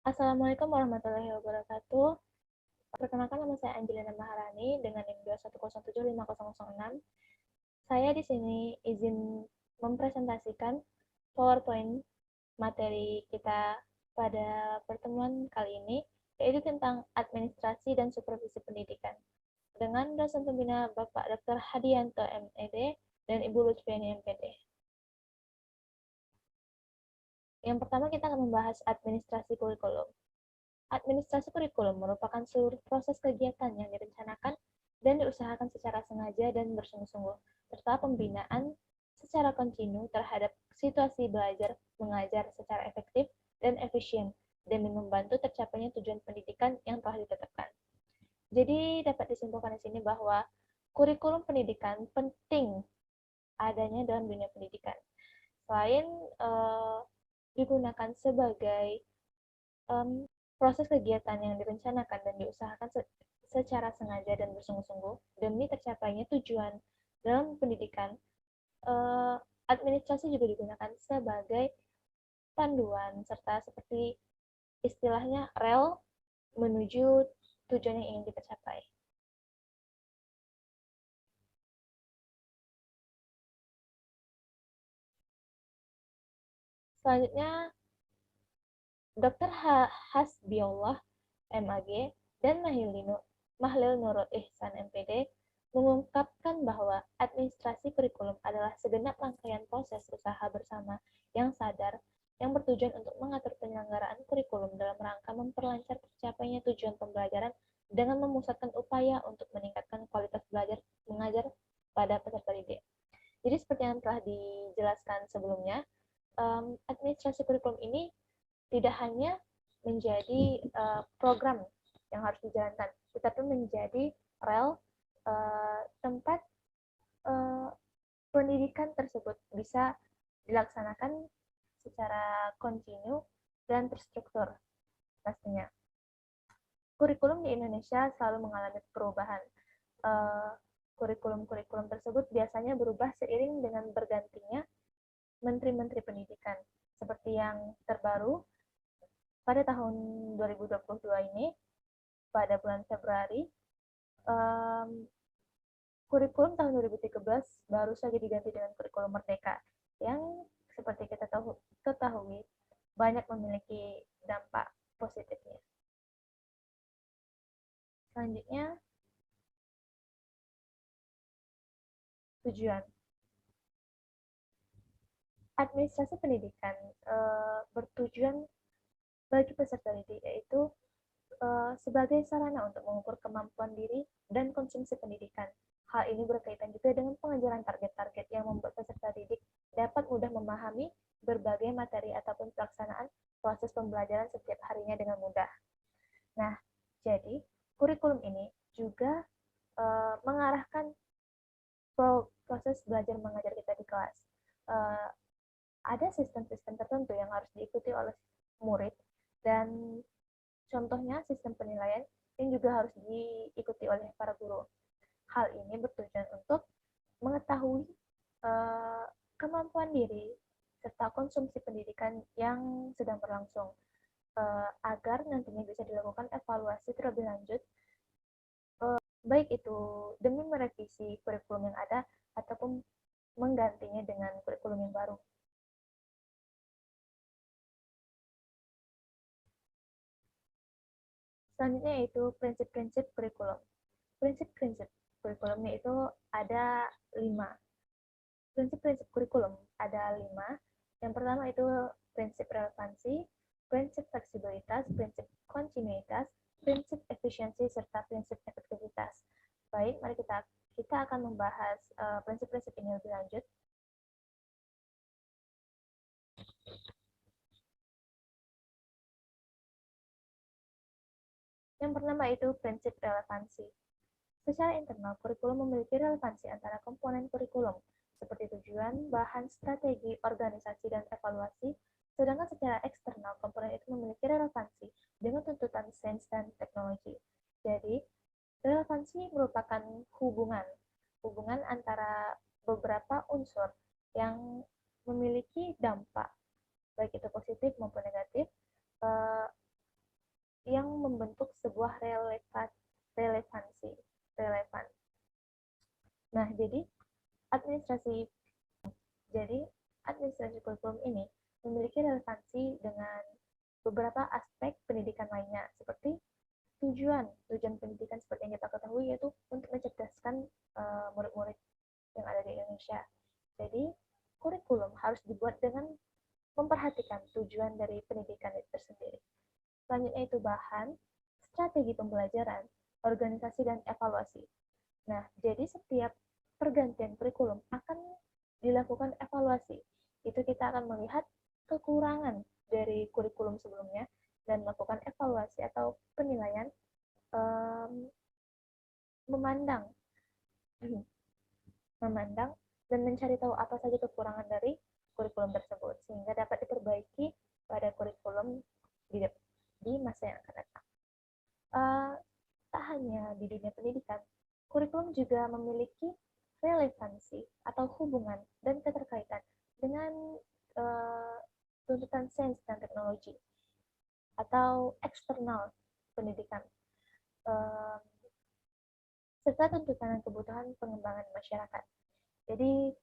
Assalamualaikum warahmatullahi wabarakatuh. Perkenalkan, nama saya Angelina Maharani dengan NIM 210750006. Saya di sini izin mempresentasikan PowerPoint materi kita pada pertemuan kali ini, yaitu tentang administrasi dan supervisi pendidikan. Dengan dosen pembina Bapak Dr. Hadianto MED dan Ibu Lutfiani MPD. Yang pertama kita akan membahas administrasi kurikulum. Administrasi kurikulum merupakan seluruh proses kegiatan yang direncanakan dan diusahakan secara sengaja dan bersungguh-sungguh, serta pembinaan secara kontinu terhadap situasi belajar mengajar secara efektif dan efisien demi membantu tercapainya tujuan pendidikan yang telah ditetapkan. Jadi dapat disimpulkan di sini bahwa kurikulum pendidikan penting adanya dalam dunia pendidikan. Selain digunakan sebagai proses kegiatan yang direncanakan dan diusahakan secara sengaja dan bersungguh-sungguh demi tercapainya tujuan dalam pendidikan, administrasi juga digunakan sebagai panduan serta seperti istilahnya rel menuju tujuan yang ingin kita capai. Selanjutnya, Dr. Hasbiullah MAG dan Mahlil Nurul Ihsan MPD mengungkapkan bahwa administrasi kurikulum adalah segenap rangkaian proses usaha bersama yang sadar yang bertujuan untuk mengatur penyelenggaraan kurikulum dalam rangka memperlancar tercapainya tujuan pembelajaran dengan memusatkan upaya untuk meningkatkan kualitas belajar mengajar pada peserta didik. Jadi seperti yang telah dijelaskan sebelumnya, administrasi kurikulum ini tidak hanya menjadi program yang harus dijalankan, tetapi menjadi rel tempat pendidikan tersebut bisa dilaksanakan secara kontinu dan terstruktur pastinya. Kurikulum di Indonesia selalu mengalami perubahan. Kurikulum-kurikulum tersebut biasanya berubah seiring dengan bergantinya menteri-menteri pendidikan. Seperti yang terbaru, pada tahun 2022 ini, pada bulan Februari, kurikulum tahun 2013 baru saja diganti dengan kurikulum Merdeka, yang seperti kita ketahui banyak memiliki dampak positifnya. Selanjutnya, tujuan. Administrasi pendidikan bertujuan bagi peserta didik, yaitu sebagai sarana untuk mengukur kemampuan diri dan konsumsi pendidikan. Hal ini berkaitan juga dengan pengajaran target-target yang membuat peserta didik dapat mudah memahami berbagai materi ataupun pelaksanaan proses pembelajaran setiap harinya dengan mudah. Nah, jadi kurikulum ini juga mengarahkan proses belajar mengajar kita di kelas. Ada sistem-sistem tertentu yang harus diikuti oleh murid, dan contohnya sistem penilaian yang juga harus diikuti oleh para guru. Hal ini bertujuan untuk mengetahui kemampuan diri serta konsumsi pendidikan yang sedang berlangsung, agar nantinya bisa dilakukan evaluasi terlebih lanjut, baik itu demi merevisi kurikulum yang ada ataupun menggantinya dengan kurikulum yang baru. Selanjutnya yaitu prinsip-prinsip kurikulum. Prinsip-prinsip kurikulumnya itu ada 5. Prinsip-prinsip kurikulum ada 5. Yang pertama itu prinsip relevansi, prinsip fleksibilitas, prinsip kontinuitas, prinsip efisiensi, serta prinsip efektivitas. Baik, mari kita akan membahas prinsip-prinsip ini lebih lanjut. Yang pertama itu prinsip relevansi. Secara internal, kurikulum memiliki relevansi antara komponen kurikulum, seperti tujuan, bahan, strategi, organisasi, dan evaluasi, sedangkan secara eksternal, komponen itu memiliki relevansi dengan tuntutan sains dan teknologi. Jadi, relevansi merupakan hubungan antara beberapa unsur yang memiliki dampak, baik itu positif maupun negatif, yang membentuk sebuah relevansi relevan. Nah, administrasi jadi administrasi kurikulum ini memiliki relevansi dengan beberapa aspek pendidikan lainnya, seperti tujuan pendidikan seperti yang kita ketahui yaitu untuk mencerdaskan murid-murid yang ada di Indonesia. Jadi, kurikulum harus dibuat dengan memperhatikan tujuan dari pendidikan itu tersendiri. Selanjutnya itu bahan, strategi pembelajaran, organisasi, dan evaluasi. Nah, jadi setiap pergantian kurikulum akan dilakukan evaluasi. Itu kita akan melihat kekurangan dari kurikulum sebelumnya dan melakukan evaluasi atau penilaian, um, memandang memandang dan mencari tahu apa saja kekurangan dari kurikulum tersebut sehingga dapat diperbaiki pada kurikulum di masa yang akan datang. Uh, tak hanya di dunia pendidikan, kurikulum juga memiliki relevansi atau hubungan dan keterkaitan dengan uh, tuntutan sains dan teknologi atau eksternal pendidikan, uh, serta tuntutan dan kebutuhan pengembangan masyarakat. Jadi,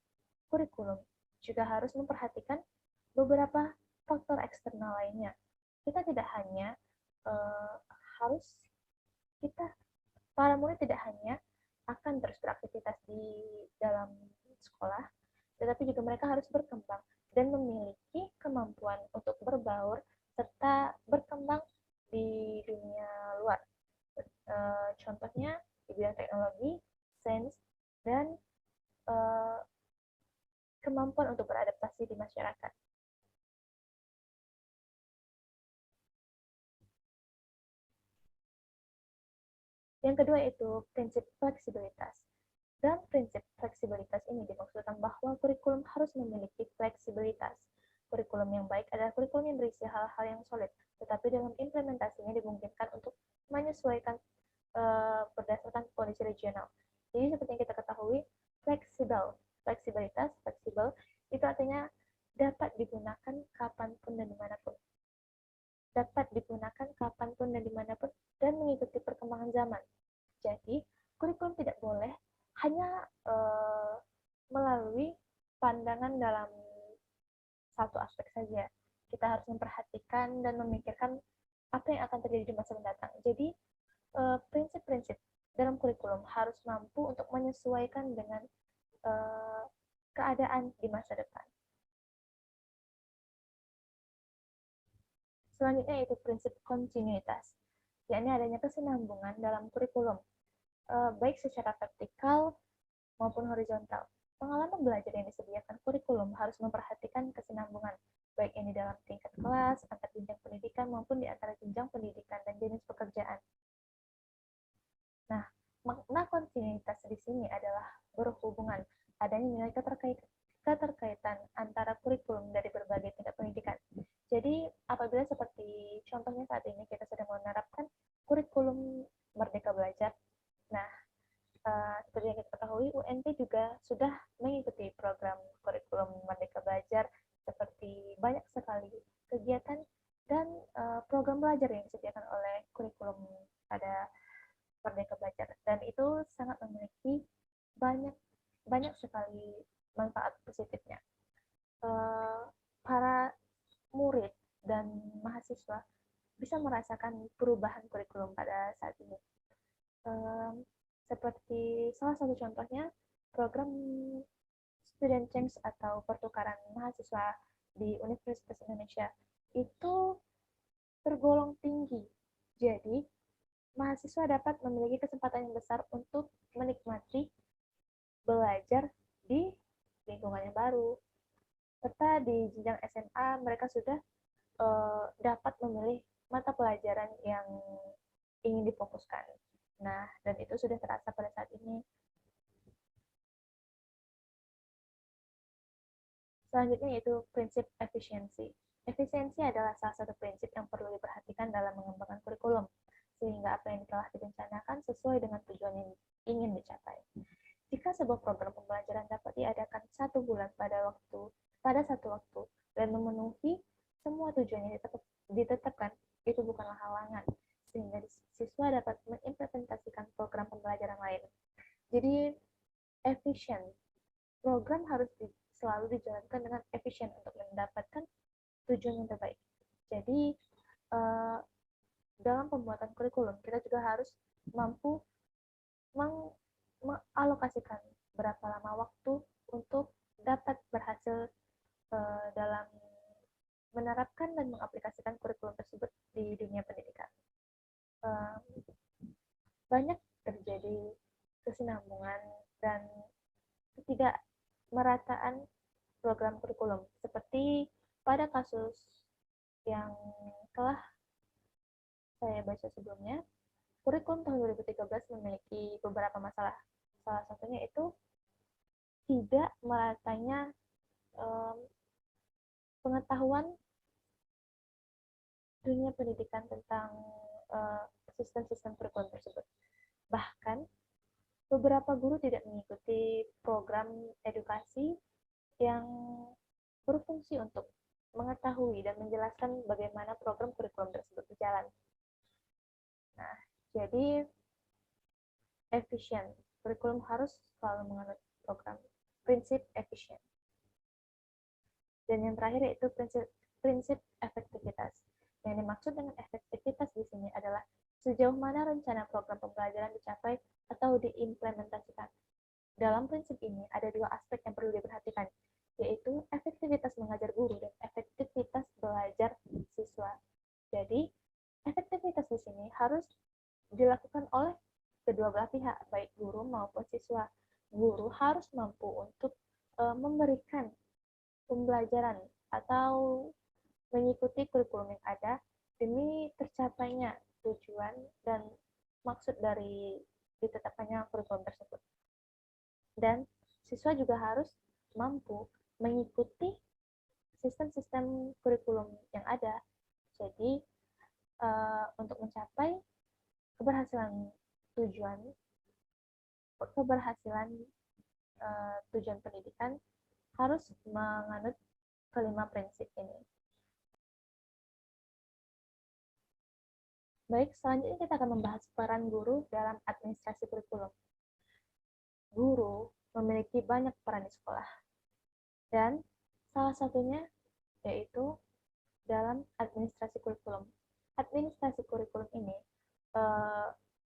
kurikulum juga harus memperhatikan beberapa faktor eksternal lainnya. Kita tidak hanya uh, harus kita para murid tidak hanya akan terus beraktivitas di dalam sekolah, tetapi juga mereka harus berkembang dan memiliki kemampuan untuk berbaur serta berkembang di dunia luar. Contohnya di bidang teknologi, sains, dan kemampuan untuk beradaptasi di masyarakat. Yang kedua itu prinsip fleksibilitas. Dan prinsip fleksibilitas ini dimaksudkan bahwa kurikulum harus memiliki fleksibilitas. Kurikulum yang baik adalah kurikulum yang berisi hal-hal yang solid, tetapi dalam implementasinya dimungkinkan untuk menyesuaikan berdasarkan kondisi regional. Jadi seperti yang kita ketahui, fleksibel, itu artinya dapat digunakan kapanpun dan dimanapun. Dapat digunakan kapanpun dan dimanapun dan mengikuti perkembangan zaman. Jadi, kurikulum tidak boleh hanya melalui pandangan dalam satu aspek saja. Kita harus memperhatikan dan memikirkan apa yang akan terjadi di masa mendatang. Jadi, prinsip-prinsip dalam kurikulum harus mampu untuk menyesuaikan dengan keadaan di masa depan. Selanjutnya yaitu prinsip kontinuitas, yakni adanya kesinambungan dalam kurikulum, baik secara vertikal maupun horizontal. Pengalaman belajar yang disediakan kurikulum harus memperhatikan kesinambungan, baik yang di dalam tingkat kelas, antar jenjang pendidikan, maupun di antara jenjang pendidikan dan jenis pekerjaan. Nah, makna kontinuitas di sini adalah berhubungan adanya nilai keterkaitan antara kurikulum dari berbagai tingkat pendidikan. Jadi, apabila seperti contohnya saat ini kita sedang menerapkan kurikulum Merdeka Belajar, nah, seperti yang kita ketahui, UNT juga sudah mengikuti program kurikulum Merdeka Belajar seperti banyak sekali kegiatan dan program belajar yang disediakan oleh kurikulum pada Merdeka Belajar, dan itu sangat memiliki banyak banyak sekali manfaat positifnya. Para murid dan mahasiswa bisa merasakan perubahan kurikulum pada saat ini. Seperti salah satu contohnya program student change atau pertukaran mahasiswa di Universitas Indonesia itu tergolong tinggi. Jadi, mahasiswa dapat memiliki kesempatan yang besar untuk menikmati belajar di lingkungan yang baru. Serta di jenjang SMA mereka sudah dapat memilih mata pelajaran yang ingin difokuskan. Nah, dan itu sudah terasa pada saat ini. Selanjutnya yaitu prinsip efisiensi. Efisiensi adalah salah satu prinsip yang perlu diperhatikan dalam mengembangkan kurikulum, sehingga apa yang telah direncanakan sesuai dengan tujuan yang ingin dicapai. Jika sebuah program pembelajaran dapat diadakan 1 bulan pada satu waktu dan memenuhi semua tujuan yang ditetapkan, itu bukanlah halangan. sehingga siswa dapat mengimplementasikan program pembelajaran lain. Jadi, efisien. Program harus selalu dijalankan dengan efisien untuk mendapatkan tujuan yang terbaik. Jadi, dalam pembuatan kurikulum, kita juga harus mampu mengalokasikan berapa lama waktu untuk dapat berhasil dalam menerapkan dan mengaplikasikan kurikulum tersebut di dunia pendidikan. Banyak terjadi kesinambungan dan ketidakmerataan program kurikulum, seperti pada kasus yang telah saya baca sebelumnya. Kurikulum tahun 2013 memiliki beberapa masalah. Salah satunya itu tidak meratanya pengetahuan dunia pendidikan tentang sistem-sistem kurikulum tersebut. Bahkan, beberapa guru tidak mengikuti program edukasi yang berfungsi untuk mengetahui dan menjelaskan bagaimana program kurikulum tersebut berjalan. Nah, jadi efisien. Kurikulum harus selalu menganut program prinsip efisien. Dan yang terakhir yaitu prinsip efektivitas. Yang dimaksud dengan efektivitas di sini adalah sejauh mana rencana program pembelajaran dicapai atau diimplementasikan. Dalam prinsip ini ada dua aspek yang perlu diperhatikan, yaitu efektivitas mengajar guru dan efektivitas belajar siswa. Jadi, efektivitas di sini harus dilakukan oleh kedua belah pihak, baik guru maupun siswa. Guru harus mampu untuk memberikan pembelajaran atau mengikuti kurikulum yang ada demi tercapainya tujuan dan maksud dari ditetapkannya kurikulum tersebut. Dan siswa juga harus mampu mengikuti sistem-sistem kurikulum yang ada. Jadi, untuk mencapai keberhasilan tujuan pendidikan harus menganut kelima prinsip ini. Baik, selanjutnya kita akan membahas peran guru dalam administrasi kurikulum. Guru memiliki banyak peran di sekolah, dan salah satunya yaitu dalam administrasi kurikulum. Administrasi kurikulum ini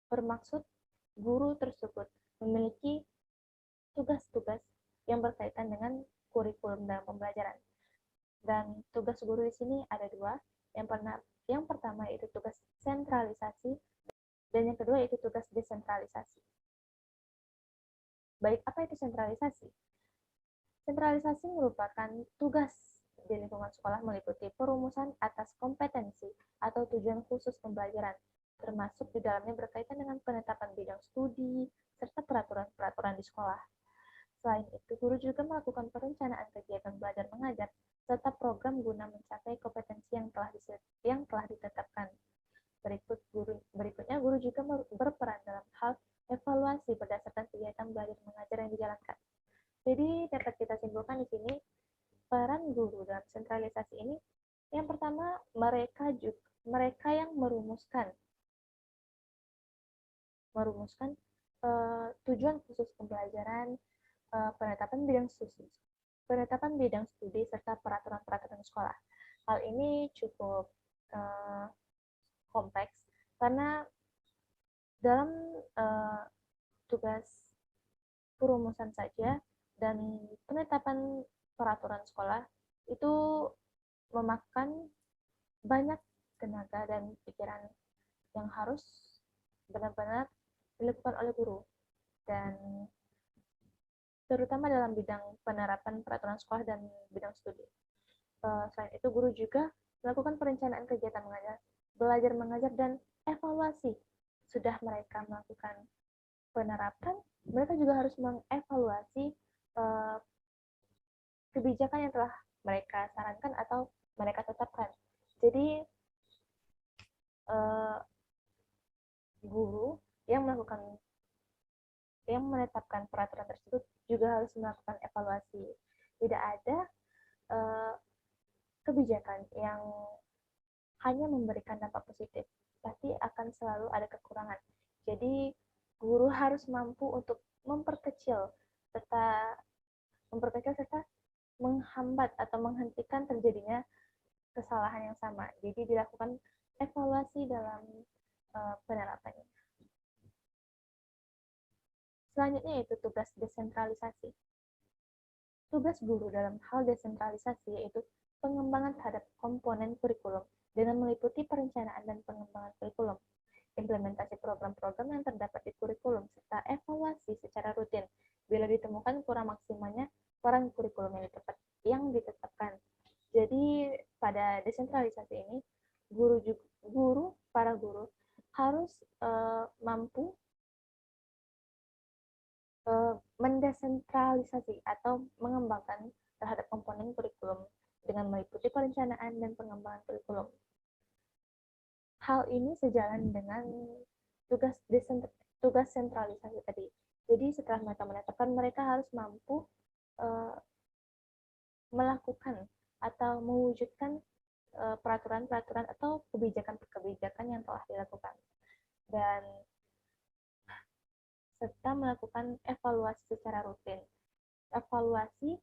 bermaksud guru tersebut memiliki tugas-tugas yang berkaitan dengan kurikulum dalam pembelajaran. Dan tugas guru di sini ada dua. Yang pertama yaitu tugas sentralisasi, dan yang kedua yaitu tugas desentralisasi. Baik, apa itu sentralisasi? Sentralisasi merupakan tugas di lingkungan sekolah meliputi perumusan atas kompetensi atau tujuan khusus pembelajaran, termasuk di dalamnya berkaitan dengan penetapan bidang studi, serta peraturan-peraturan di sekolah. Selain itu, guru juga melakukan perencanaan kegiatan belajar mengajar, serta program guna mencapai kompetensi yang telah ditetapkan. Berikutnya, guru juga berperan dalam hal evaluasi berdasarkan kegiatan belajar mengajar yang dijalankan. Jadi, dapat kita simpulkan di sini, peran guru dalam sentralisasi ini, yang pertama, mereka yang merumuskan tujuan khusus pembelajaran, penetapan bidang studi, serta peraturan-peraturan sekolah. Hal ini cukup kompleks karena dalam tugas perumusan saja dan penetapan peraturan sekolah itu memakan banyak tenaga dan pikiran yang harus benar-benar dilakukan oleh guru, dan terutama dalam bidang penerapan peraturan sekolah dan bidang studi. Selain itu, guru juga melakukan perencanaan kegiatan belajar mengajar, dan evaluasi. Sudah mereka melakukan penerapan, mereka juga harus mengevaluasi kebijakan yang telah mereka sarankan atau mereka tetapkan. Jadi, guru yang menetapkan peraturan tersebut juga harus melakukan evaluasi. Tidak ada kebijakan yang hanya memberikan dampak positif, pasti akan selalu ada kekurangan. Jadi guru harus mampu untuk serta memperkecil serta menghambat atau menghentikan terjadinya kesalahan yang sama. Jadi dilakukan evaluasi dalam penerapannya. Selanjutnya yaitu tugas desentralisasi. Tugas guru dalam hal desentralisasi yaitu pengembangan terhadap komponen kurikulum dengan meliputi perencanaan dan pengembangan kurikulum, implementasi program-program yang terdapat di kurikulum, serta evaluasi secara rutin bila ditemukan kurang maksimalnya peran kurikulum yang ditetapkan. Jadi pada desentralisasi ini para guru harus mampu mendesentralisasi atau mengembangkan terhadap komponen kurikulum dengan meliputi perencanaan dan pengembangan kurikulum. Hal ini sejalan dengan tugas sentralisasi tadi. Jadi setelah mereka menetapkan, mereka harus mampu melakukan atau mewujudkan peraturan-peraturan atau kebijakan-kebijakan yang telah dilakukan, dan serta melakukan evaluasi secara rutin. Evaluasi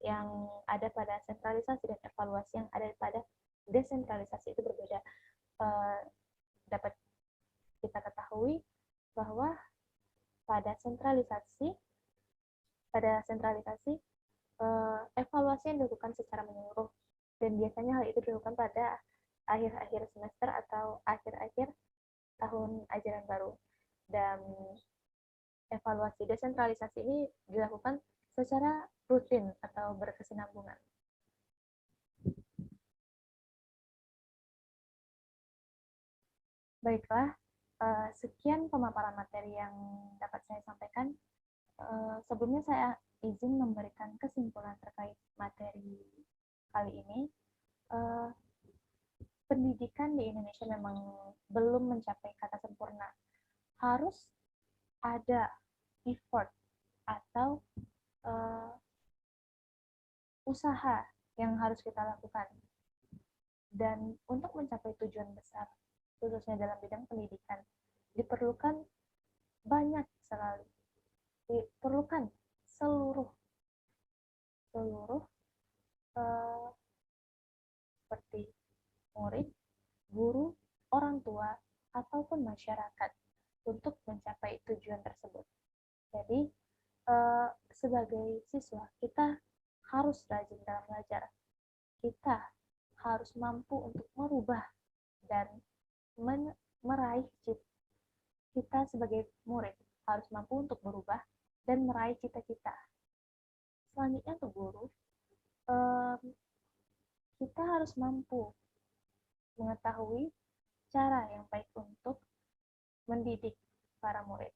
yang ada pada sentralisasi dan evaluasi yang ada pada desentralisasi itu berbeda. Dapat kita ketahui bahwa pada sentralisasi evaluasi yang dilakukan secara menyeluruh, dan biasanya hal itu dilakukan pada akhir-akhir semester atau akhir-akhir tahun ajaran baru. Dan evaluasi desentralisasi ini dilakukan secara rutin atau berkesinambungan. Baiklah, sekian pemaparan materi yang dapat saya sampaikan. Sebelumnya saya izin memberikan kesimpulan terkait materi kali ini. Pendidikan di Indonesia memang belum mencapai kata sempurna. Harus ada effort atau usaha yang harus kita lakukan. Dan untuk mencapai tujuan besar, khususnya dalam bidang pendidikan, diperlukan banyak sekali. Diperlukan seluruh seperti murid, guru, orang tua, ataupun masyarakat untuk mencapai tujuan tersebut. Jadi, sebagai siswa, kita harus rajin dalam belajar. Kita harus mampu untuk merubah dan meraih kita sebagai murid harus mampu untuk berubah dan meraih cita-cita. Selanjutnya untuk guru, kita harus mampu mengetahui cara yang baik untuk mendidik para murid.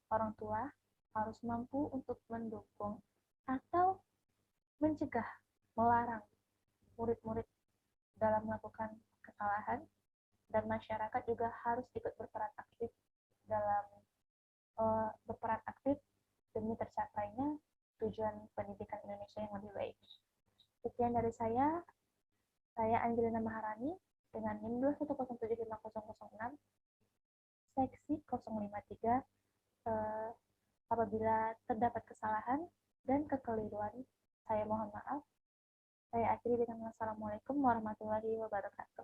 Orang tua harus mampu untuk mendukung atau mencegah, melarang murid-murid dalam melakukan kesalahan, dan masyarakat juga harus ikut berperan aktif demi tercapainya tujuan pendidikan Indonesia yang lebih baik. Sekian dari saya Angelina Maharani dengan NIM 210750006 seksi 053. Apabila terdapat kesalahan dan kekeliruan, saya mohon maaf. Saya akhiri dengan wassalamualaikum warahmatullahi wabarakatuh.